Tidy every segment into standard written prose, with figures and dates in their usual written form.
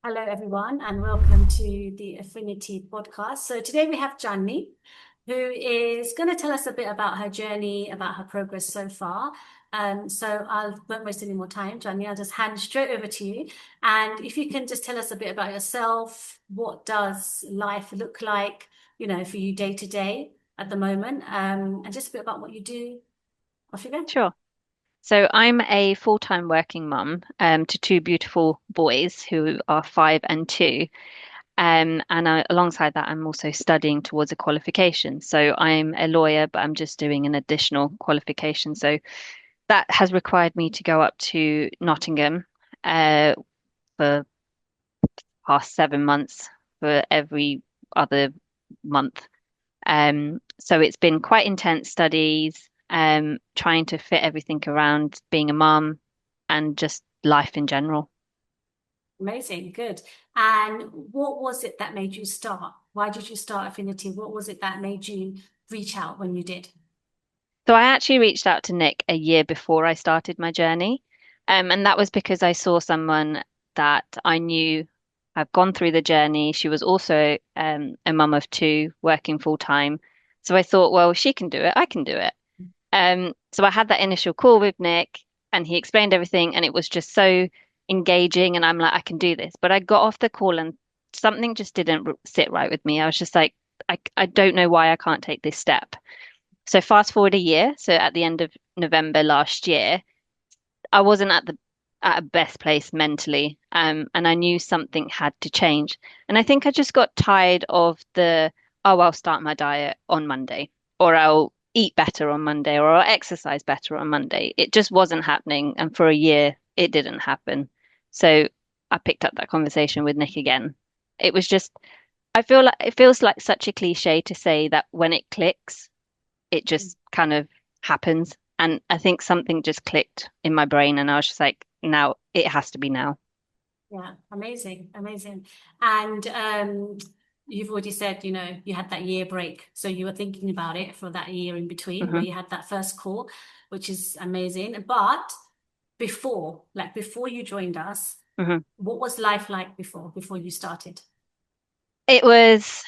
Hello, everyone, and welcome to the Affinity podcast. So today we have Chandni, who is going to tell us a bit about her journey, about her progress so far. So I won't waste any more time, Chandni. I'll just hand straight over to you. And if you can just tell us a bit about yourself, what does life look like, for you day to day at the moment, and just a bit about what you do. Off you go. Sure. So I'm a full-time working mum to two beautiful boys who are 5 and 2. Alongside that, I'm also studying towards a qualification. So I'm a lawyer, but I'm just doing an additional qualification. So that has required me to go up to Nottingham for past 7 months for every other month. So it's been quite intense studies, trying to fit everything around being a mum and just life in general. Amazing, good. And what was it that made you start? Why did you start Affinity? What was it that made you reach out when you did? So I actually reached out to Nick a year before I started my journey. And that was because I saw someone that I knew had gone through the journey. She was also a mum of two, working full time. So I thought, well, she can do it, I can do it. So I had that initial call with Nick and he explained everything and it was just so engaging and I'm like, I can do this. But I got off the call and something just didn't sit right with me. I was just like, I don't know why I can't take this step. So fast forward a year. So at the end of November last year, I wasn't at a best place mentally. And I knew something had to change. And I think I just got tired of oh, I'll start my diet on Monday, or I'll eat better on Monday, or I'll exercise better on Monday. It just wasn't happening. And for a year, it didn't happen. So I picked up that conversation with Nick again. It was just, I feel like it feels like such a cliche to say that when it clicks, it just kind of happens. And I think something just clicked in my brain, and I was just like, now it has to be now. Yeah, amazing, amazing. And you've already said, you had that year break. So you were thinking about it for that year in between where Hmm. you had that first call, which is amazing. But before you joined us, Hmm. what was life like before you started? It was,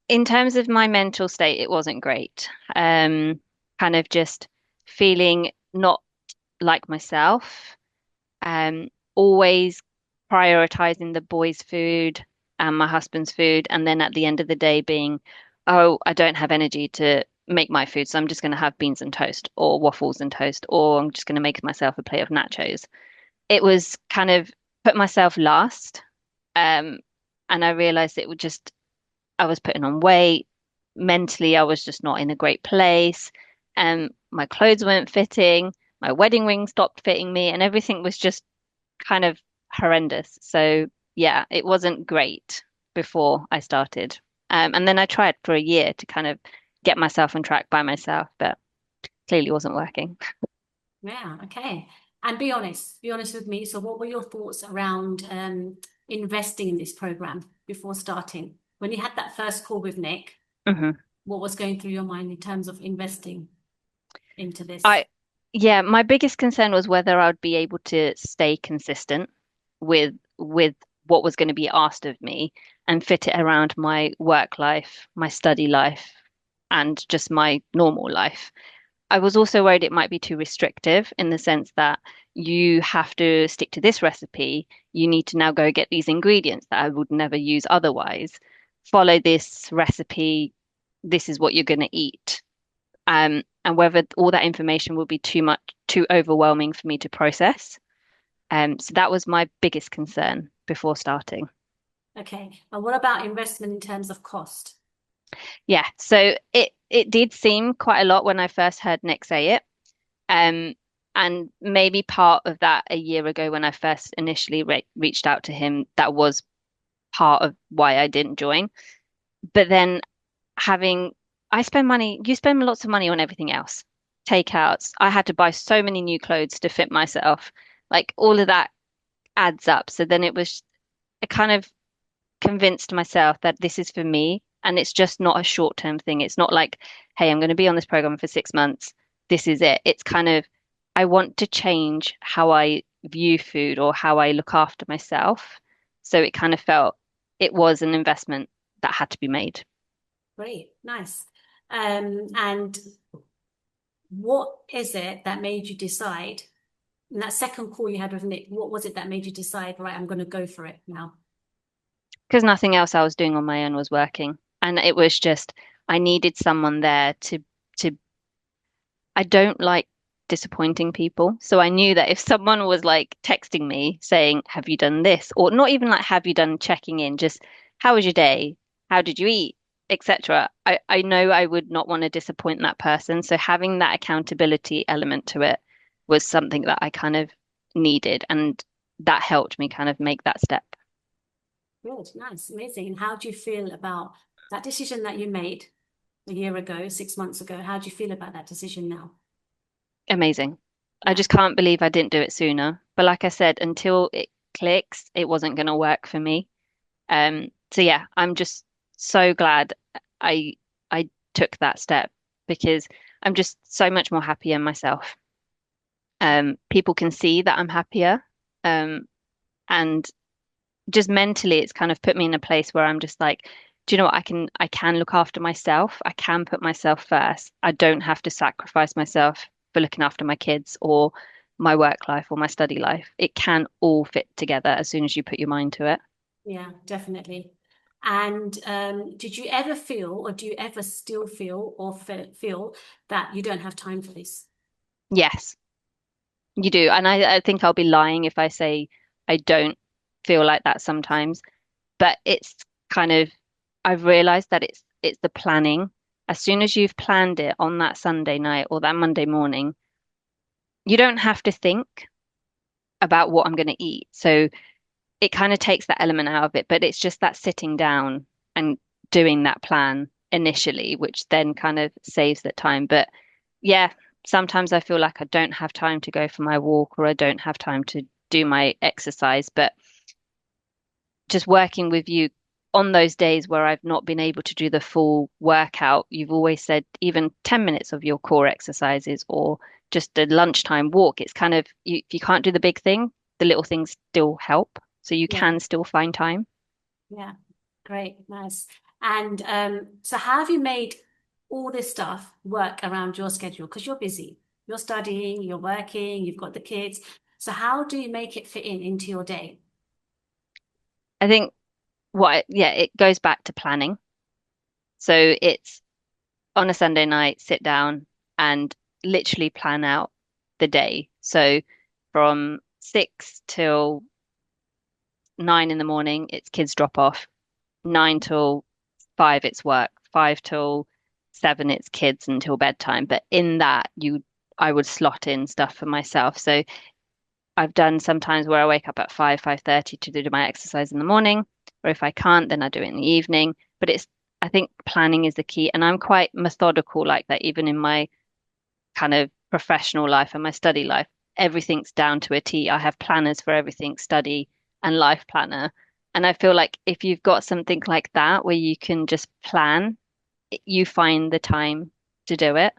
in terms of my mental state, it wasn't great. Um, Kind of just feeling not like myself. Always prioritizing the boys' food and my husband's food, and then at the end of the day being, oh, I don't have energy to make my food, so I'm just going to have beans and toast or waffles and toast, or I'm just going to make myself a plate of nachos. It was kind of put myself last, um, and I realized it would just, I was putting on weight. Mentally, I was just not in a great place. My clothes weren't fitting. My wedding ring stopped fitting me, and everything was just kind of horrendous. So yeah, it wasn't great before I started. And then I tried for a year to kind of get myself on track by myself, but clearly wasn't working. Yeah, okay. And be honest with me. So what were your thoughts around investing in this program before starting? When you had that first call with Nick, Hmm. what was going through your mind in terms of investing into this? I, yeah, my biggest concern was whether I would be able to stay consistent with what was going to be asked of me and fit it around my work life, my study life, and just my normal life. I was also worried it might be too restrictive in the sense that you have to stick to this recipe. You need to now go get these ingredients that I would never use otherwise. Follow this recipe. This is what you're going to eat. And whether all that information will be too much, too overwhelming for me to process. So that was my biggest concern before starting. Okay. And what about investment in terms of cost? Yeah, so it did seem quite a lot when I first heard Nick say it. Um, and maybe part of that a year ago when I first initially reached out to him, that was part of why I didn't join. But then having, I spend money, you spend lots of money on everything else. Takeouts. I had to buy so many new clothes to fit myself. Like all of that adds up. So then it was, I kind of convinced myself that this is for me and it's just not a short-term thing. It's not like, hey, I'm going to be on this program for 6 months. This is it. It's kind of, I want to change how I view food or how I look after myself. So it kind of felt it was an investment that had to be made. Great, nice. And what is it that made you decide in that second call you had with Nick? What was it that made you decide, right, I'm going to go for it now? Because nothing else I was doing on my own was working. And it was just, I needed someone there to, I don't like disappointing people. So I knew that if someone was like texting me saying, have you done this? Or not even like, have you done checking in, just how was your day? How did you eat? Etc. I know I would not want to disappoint that person. So having that accountability element to it was something that I kind of needed. And that helped me kind of make that step. Good, nice, amazing. And how do you feel about that decision that you made a year ago, 6 months ago? How do you feel about that decision now? Amazing. I Yeah, just can't believe I didn't do it sooner. But like I said, until it clicks, it wasn't going to work for me. So yeah, I'm just so glad I I took that step because I'm just so much more happier myself. People can see that I'm happier. And just mentally, it's kind of put me in a place where I'm just like, do you know what? I can look after myself. I can put myself first. I don't have to sacrifice myself for looking after my kids or my work life or my study life. It can all fit together as soon as you put your mind to it. yeah, definitely. And did you ever feel, or do you ever still feel, or feel that you don't have time for this? Yes, you do. And I think I'll be lying if I say I don't feel like that sometimes. But it's kind of, I've realized that it's the planning. As soon as you've planned it on that Sunday night or that Monday morning, you don't have to think about what I'm going to eat. So it kind of takes that element out of it, but it's just that sitting down and doing that plan initially, which then kind of saves that time. But yeah, sometimes I feel like I don't have time to go for my walk or I don't have time to do my exercise, but just working with you on those days where I've not been able to do the full workout, you've always said even 10 minutes of your core exercises or just a lunchtime walk. It's kind of, if you can't do the big thing, the little things still help. So you Yeah, can still find time. yeah, great, nice. And so how have you made all this stuff work around your schedule? Because you're busy, you're studying, you're working, you've got the kids. So how do you make it fit in into your day? I think yeah, it goes back to planning. So it's on a Sunday night, sit down and literally plan out the day. So from 6 till 9 in the morning, it's kids drop off. 9 till 5, it's work. 5 till 7, it's kids until bedtime. But in that, I would slot in stuff for myself. So I've done sometimes where I wake up at 5:30 to do my exercise in the morning, or if I can't, then I do it in the evening. But I think planning is the key, and I'm quite methodical like that, even in my kind of professional life and my study life. Everything's down to a T. I have planners for everything, study and life planner. And I feel like if you've got something like that where you can just plan, you find the time to do it,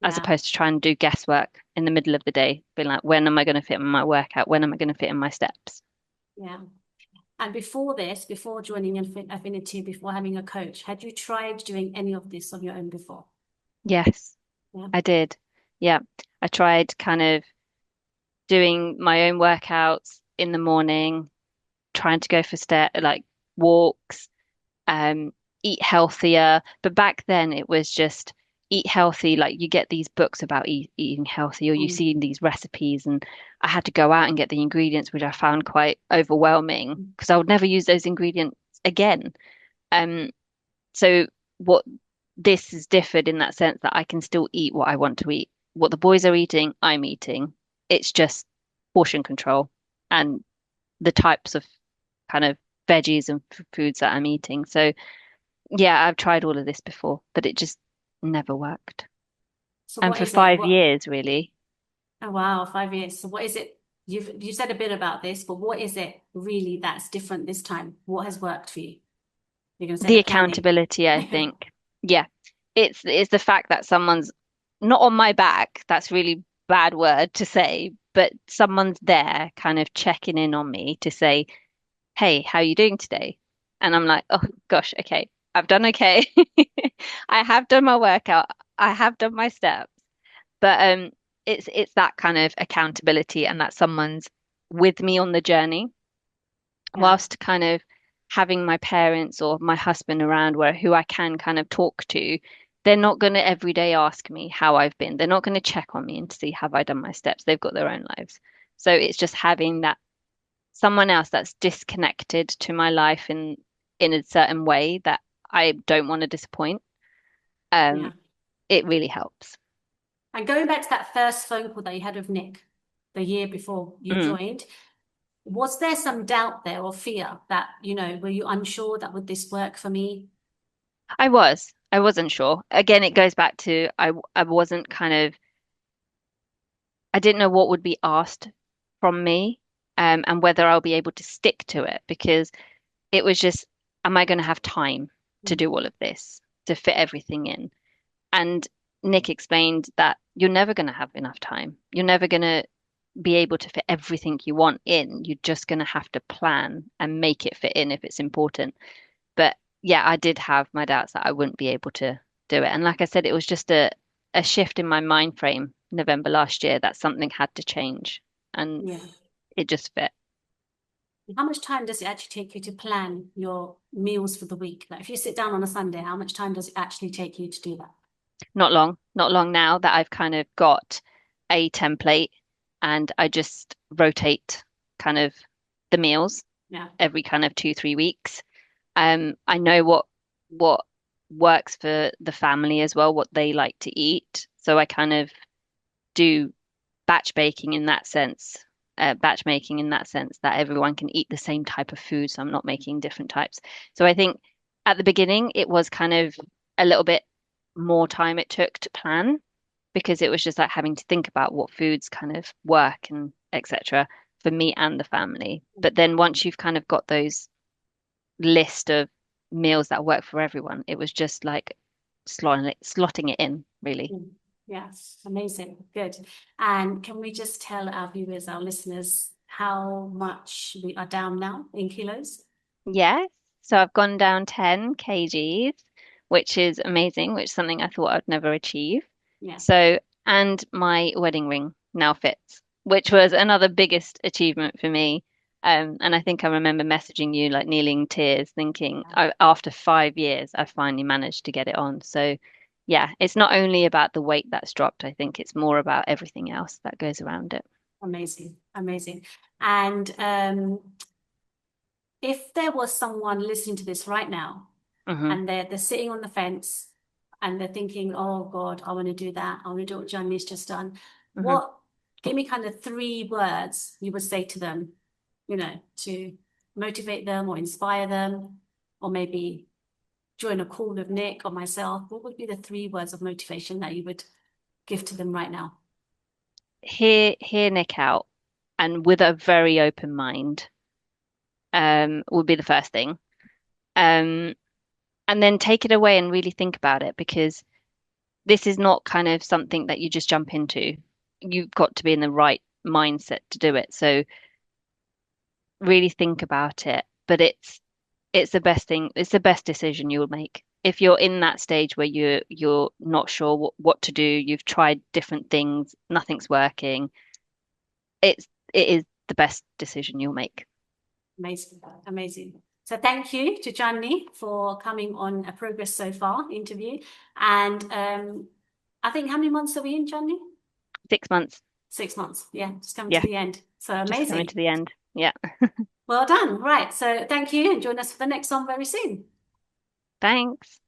as Yeah, opposed to trying to do guesswork in the middle of the day, being like, when am I going to fit in my workout? When am I going to fit in my steps? yeah. And before this, before joining Affinity, before having a coach, had you tried doing any of this on your own before? Yes, Yeah. I did. Yeah. I tried kind of doing my own workouts in the morning, trying to go for like walks, um, eat healthier. But back then it was just eat healthy. Like you get these books about eating healthy, or you Mm. see these recipes, and I had to go out and get the ingredients, which I found quite overwhelming because I would never use those ingredients again. Um, so what this has differed in that sense that I can still eat what I want to eat. What the boys are eating, I'm eating. It's just portion control and the types of kind of veggies and foods that I'm eating. So yeah, I've tried all of this before, but it just never worked. So And what for is it? five What? years, really, Oh wow, 5 years. So what is it? You said a bit about this, but what is it really that's different this time? What has worked for you? You're gonna say the the planning. accountability, I think. Yeah, it's the fact that someone's not on my back. That's really bad word to say, but someone's there kind of checking in on me to say, hey, how are you doing today? And I'm like, oh gosh, okay, I've done okay. I have done my workout. I have done my steps. But it's that kind of accountability and that someone's with me on the journey, Yeah, whilst kind of having my parents or my husband around where who I can kind of talk to. They're not going to every day ask me how I've been. They're not going to check on me and see have I done my steps. They've got their own lives. So it's just having that someone else that's disconnected to my life in a certain way that I don't want to disappoint. Um, yeah. it really helps. And going back to that first phone call that you had with Nick the year before you Mm. joined, was there some doubt there or fear that, were you unsure that would this work for me? I wasn't sure. Again, it goes back to I wasn't kind of, I didn't know what would be asked from me, and whether I'll be able to stick to it because it was just, am I going to have time to Mm. do all of this, to fit everything in? And Nick explained that you're never going to have enough time. You're never going to be able to fit everything you want in. You're just going to have to plan and make it fit in if it's important. But yeah, I did have my doubts that I wouldn't be able to do it. And like I said, it was just a shift in my mind frame November last year that something had to change and Yeah. it just fit. How much time does it actually take you to plan your meals for the week? Like if you sit down on a Sunday, how much time does it actually take you to do that? Not long now that I've kind of got a template and I just rotate kind of the meals Yeah. every kind of 2, 3 weeks. I know what works for the family as well, what they like to eat. So I kind of do batch baking in that sense, batch making in that sense that everyone can eat the same type of food. So I'm not making different types. So I think at the beginning it was kind of a little bit more time it took to plan because it was just like having to think about what foods kind of work and etc. for me and the family. But then once you've kind of got those list of meals that work for everyone, it was just like slotting it in, really. Mm. Yes, amazing. Good. And can we just tell our viewers, our listeners, how much we are down now in kilos? Yes. So I've gone down 10 kgs, which is amazing, which is something I thought I'd never achieve. Yeah. So, and my wedding ring now fits, which was another biggest achievement for me. And I think I remember messaging you like kneeling in tears, thinking after 5 years, I finally managed to get it on. So, yeah, it's not only about the weight that's dropped, I think it's more about everything else that goes around it. Amazing. Amazing. And if there was someone listening to this right now Hmm. and they're sitting on the fence and they're thinking, oh God, I want to do that. I want to do what Johnny's just done. Hmm. Give me kind of 3 words you would say to them, to motivate them or inspire them, or maybe join a call with Nick or myself. What would be the 3 words of motivation that you would give to them right now? Hear Nick out and with a very open mind, would be the first thing. Um, and then take it away and really think about it because this is not kind of something that you just jump into. You've got to be in the right mindset to do it. So really think about it. But it's the best thing. It's the best decision you'll make. If you're in that stage where you're not sure what to do, you've tried different things, nothing's working, it is the best decision you'll make. Amazing, amazing. So thank you to Chandni for coming on a Progress So Far interview. And I think how many months are we in, Chandni? 6 months. 6 months. Yeah, just coming to Yeah, the end. So just coming amazing. to the end. Yeah. Well done. Right. So thank you and join us for the next one very soon. Thanks.